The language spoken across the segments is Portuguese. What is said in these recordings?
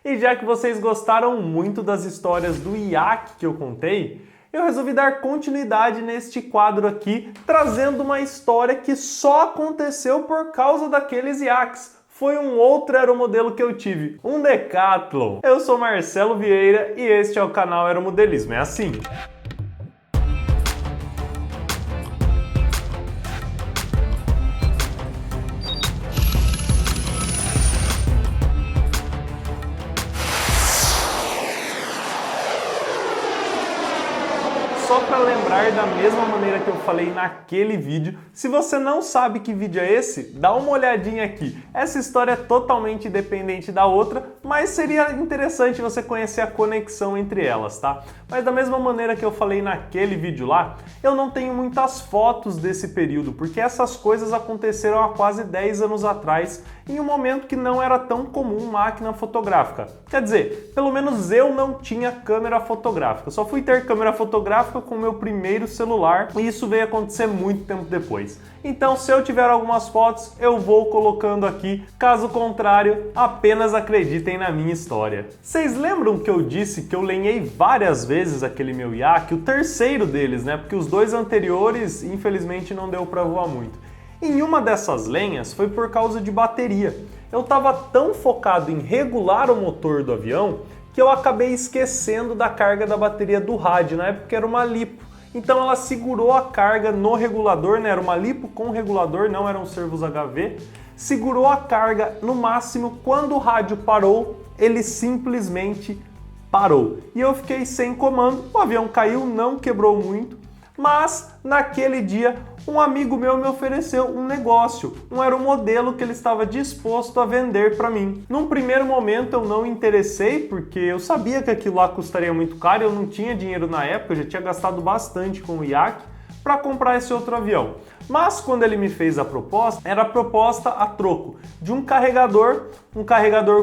E já que vocês gostaram muito das histórias do iaque que eu contei, eu resolvi dar continuidade neste quadro aqui, trazendo uma história que só aconteceu por causa daqueles iaques. Foi um outro aeromodelo que eu tive, um Decathlon. Eu sou Marcelo Vieira e este é o canal Aeromodelismo. É assim. Só para lembrar da mesma maneira que eu falei naquele vídeo, se você não sabe que vídeo é esse, dá uma olhadinha aqui. Essa história é totalmente independente da outra, mas seria interessante você conhecer a conexão entre elas, tá? Mas da mesma maneira que eu falei naquele vídeo lá, eu não tenho muitas fotos desse período, porque essas coisas aconteceram há quase 10 anos atrás, em um momento que não era tão comum máquina fotográfica. Quer dizer, pelo menos eu não tinha câmera fotográfica. Só fui ter câmera fotográfica com o meu primeiro celular e isso veio acontecer muito tempo depois. Então, se eu tiver algumas fotos, eu vou colocando aqui. Caso contrário, apenas acreditem na minha história. Vocês lembram que eu disse que eu lenhei várias vezes aquele meu iaque? O terceiro deles, né? Porque os dois anteriores, infelizmente, não deu para voar muito. Em uma dessas lenhas foi por causa de bateria. Eu estava tão focado em regular o motor do avião que eu acabei esquecendo da carga da bateria do rádio, na época era uma lipo. Então ela segurou a carga no regulador, né? Era uma lipo com regulador, não eram servos HV. Segurou a carga no máximo, quando o rádio parou, ele simplesmente parou. E eu fiquei sem comando, o avião caiu, não quebrou muito. Mas naquele dia um amigo meu me ofereceu um negócio, um aeromodelo que ele estava disposto a vender para mim. Num primeiro momento eu não interessei, porque eu sabia que aquilo lá custaria muito caro, eu não tinha dinheiro na época, eu já tinha gastado bastante com o iaque para comprar esse outro avião. Mas quando ele me fez a proposta, era a proposta a troco de um carregador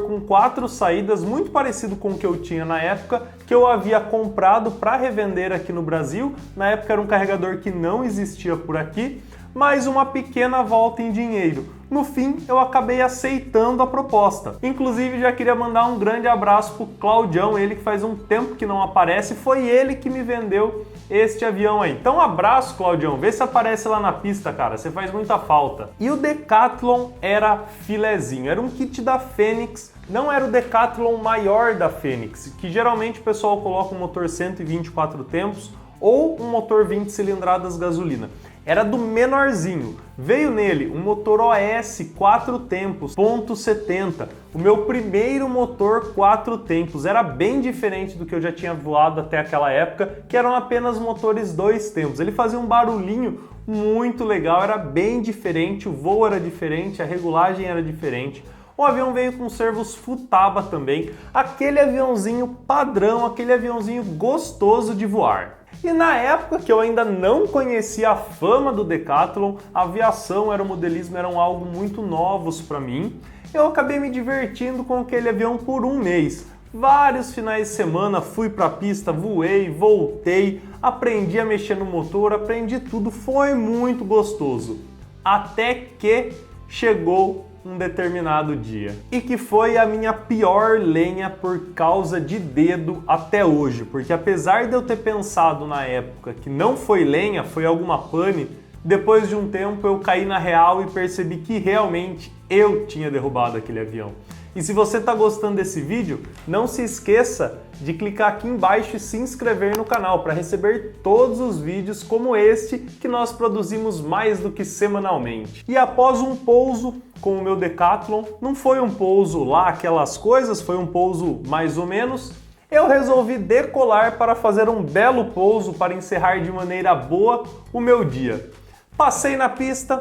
com 4 saídas, muito parecido com o que eu tinha na época, que eu havia comprado para revender aqui no Brasil. Na época era um carregador que não existia por aqui, mais uma pequena volta em dinheiro. No fim, eu acabei aceitando a proposta. Inclusive, já queria mandar um grande abraço pro Claudião, ele que faz um tempo que não aparece, foi ele que me vendeu este avião aí. Então, abraço, Claudião, vê se aparece lá na pista, cara, você faz muita falta. E o Decathlon era filezinho, era um kit da Fênix, não era o Decathlon maior da Fênix, que geralmente o pessoal coloca um motor 124 tempos ou um motor 20 cilindradas gasolina. Era do menorzinho. Veio nele um motor OS 4 tempos, .70, o meu primeiro motor 4 tempos. Era bem diferente do que eu já tinha voado até aquela época, que eram apenas motores 2 tempos. Ele fazia um barulhinho muito legal, era bem diferente, o voo era diferente, a regulagem era diferente. O avião veio com servos Futaba também, aquele aviãozinho padrão, aquele aviãozinho gostoso de voar. E na época que eu ainda não conhecia a fama do Decathlon, a aviação e o aeromodelismo eram algo muito novos para mim, eu acabei me divertindo com aquele avião por um mês. Vários finais de semana fui para a pista, voei, voltei, aprendi a mexer no motor, aprendi tudo, foi muito gostoso. Até que chegou um determinado dia. E que foi a minha pior lenha por causa de dedo até hoje, porque apesar de eu ter pensado na época que não foi lenha, foi alguma pane, depois de um tempo eu caí na real e percebi que realmente eu tinha derrubado aquele avião. E se você está gostando desse vídeo, não se esqueça de clicar aqui embaixo e se inscrever no canal para receber todos os vídeos como este que nós produzimos mais do que semanalmente. E após um pouso com o meu Decathlon, não foi um pouso lá aquelas coisas, foi um pouso mais ou menos, eu resolvi decolar para fazer um belo pouso para encerrar de maneira boa o meu dia. Passei na pista,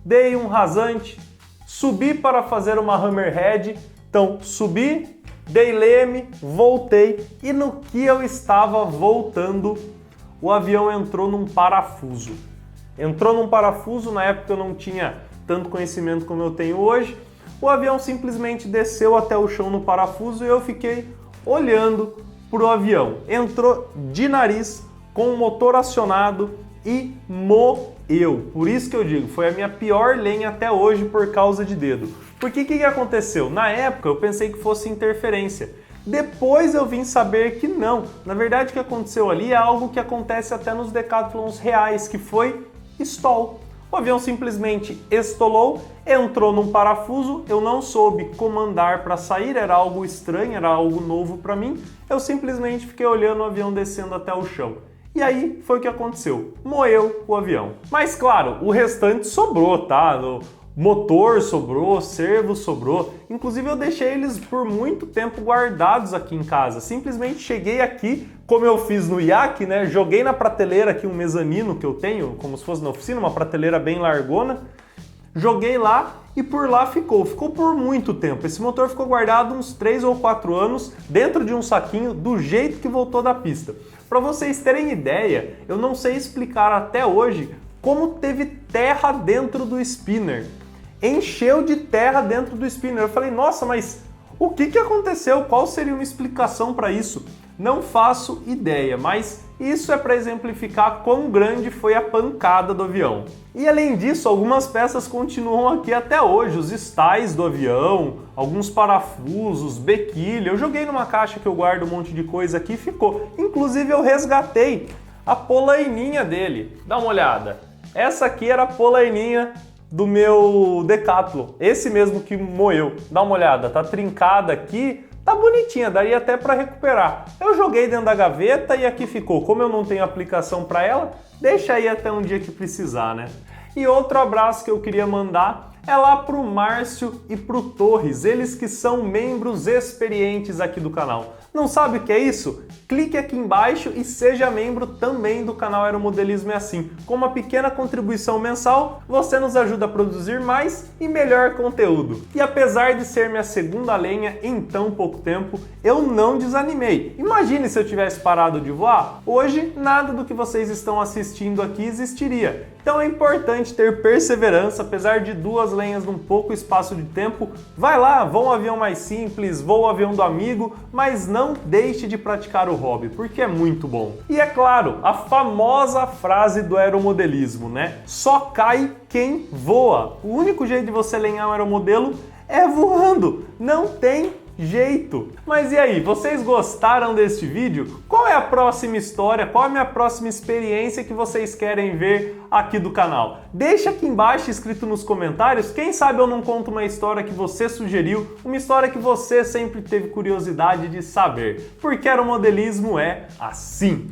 dei um rasante, subi para fazer uma hammerhead, então subi, dei leme, voltei e no que eu estava voltando, o avião entrou num parafuso. Entrou num parafuso, na época eu não tinha tanto conhecimento como eu tenho hoje, o avião simplesmente desceu até o chão no parafuso e eu fiquei olhando para o avião. Entrou de nariz, com o motor acionado e moeu. Por isso que eu digo, foi a minha pior lenha até hoje por causa de dedo. Porque o que aconteceu? Na época eu pensei que fosse interferência. Depois eu vim saber que não. Na verdade o que aconteceu ali é algo que acontece até nos decathlons reais, que foi stall. O avião simplesmente estolou, entrou num parafuso, eu não soube comandar para sair, era algo estranho, era algo novo para mim, eu simplesmente fiquei olhando o avião descendo até o chão. E aí foi o que aconteceu, moeu o avião. Mas claro, o restante sobrou, tá? O motor sobrou, servo sobrou, inclusive eu deixei eles por muito tempo guardados aqui em casa. Simplesmente cheguei aqui, como eu fiz no iaque, né? Joguei na prateleira aqui um mezanino que eu tenho, como se fosse na oficina, uma prateleira bem largona. Joguei lá e por lá ficou por muito tempo. Esse motor ficou guardado uns 3 ou 4 anos dentro de um saquinho do jeito que voltou da pista. Para vocês terem ideia, eu não sei explicar até hoje como teve terra dentro do spinner. Encheu de terra dentro do spinner. Eu falei, nossa, mas o que aconteceu? Qual seria uma explicação para isso? Não faço ideia, mas isso é para exemplificar quão grande foi a pancada do avião. E além disso, algumas peças continuam aqui até hoje, os stais do avião, alguns parafusos, bequilha. Eu joguei numa caixa que eu guardo um monte de coisa aqui e ficou. Inclusive eu resgatei a polaininha dele. Dá uma olhada. Essa aqui era a polaininha do meu Decathlon, esse mesmo que moeu. Dá uma olhada, tá trincada aqui. Tá bonitinha, daria até para recuperar. Eu joguei dentro da gaveta e aqui ficou. Como eu não tenho aplicação para ela, deixa aí até um dia que precisar, né? E outro abraço que eu queria mandar é lá pro Márcio e pro Torres, eles que são membros experientes aqui do canal. Não sabe o que é isso? Clique aqui embaixo e seja membro também do canal Aeromodelismo é Assim. Com uma pequena contribuição mensal, você nos ajuda a produzir mais e melhor conteúdo. E apesar de ser minha segunda lenha em tão pouco tempo, eu não desanimei. Imagine se eu tivesse parado de voar, hoje nada do que vocês estão assistindo aqui existiria. Então é importante ter perseverança, apesar de 2 lenhas num pouco espaço de tempo. Vai lá, voa um avião mais simples, voa o avião do amigo, mas não deixe de praticar o hobby, porque é muito bom. E é claro, a famosa frase do aeromodelismo, né? Só cai quem voa. O único jeito de você lenhar um aeromodelo é voando, não tem jeito. Mas e aí, vocês gostaram deste vídeo? Qual é a próxima história, qual é a minha próxima experiência que vocês querem ver aqui do canal? Deixa aqui embaixo escrito nos comentários, quem sabe eu não conto uma história que você sugeriu, uma história que você sempre teve curiosidade de saber, porque aeromodelismo é assim.